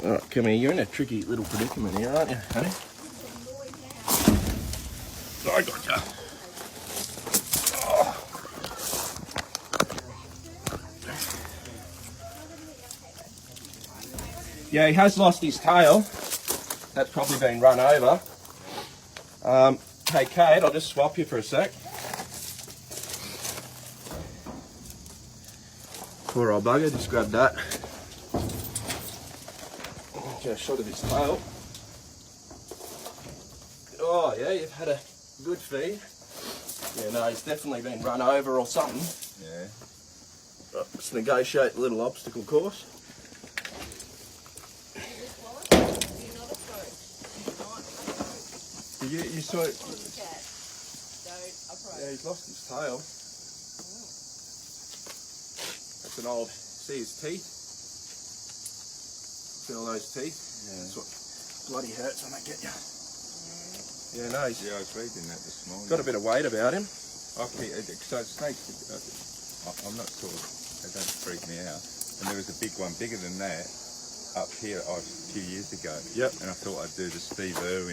Alright, come here. You're in a tricky little predicament here, aren't you, honey? I gotcha. Oh. Yeah, he has lost his tail. That's probably been run over. Hey, Kate, I'll just swap you for a sec. Poor old bugger, just grab that. Get a shot of his tail. Oh yeah, you've had a good feed. Yeah, no, he's definitely been run over or something. Yeah. Right, let's negotiate a little obstacle course. You saw it. Yeah, he's lost his tail. That's an old, see his teeth? See all those teeth? Yeah. That's what bloody hurts when they get you. Yeah, no, he's Yeah, I was reading that this morning. got a bit of weight about him. So snakes, I'm not sure, they don't freak me out. And there was a big one, bigger than that, up here a few years ago. Yep. And I thought I'd do the Steve Irwin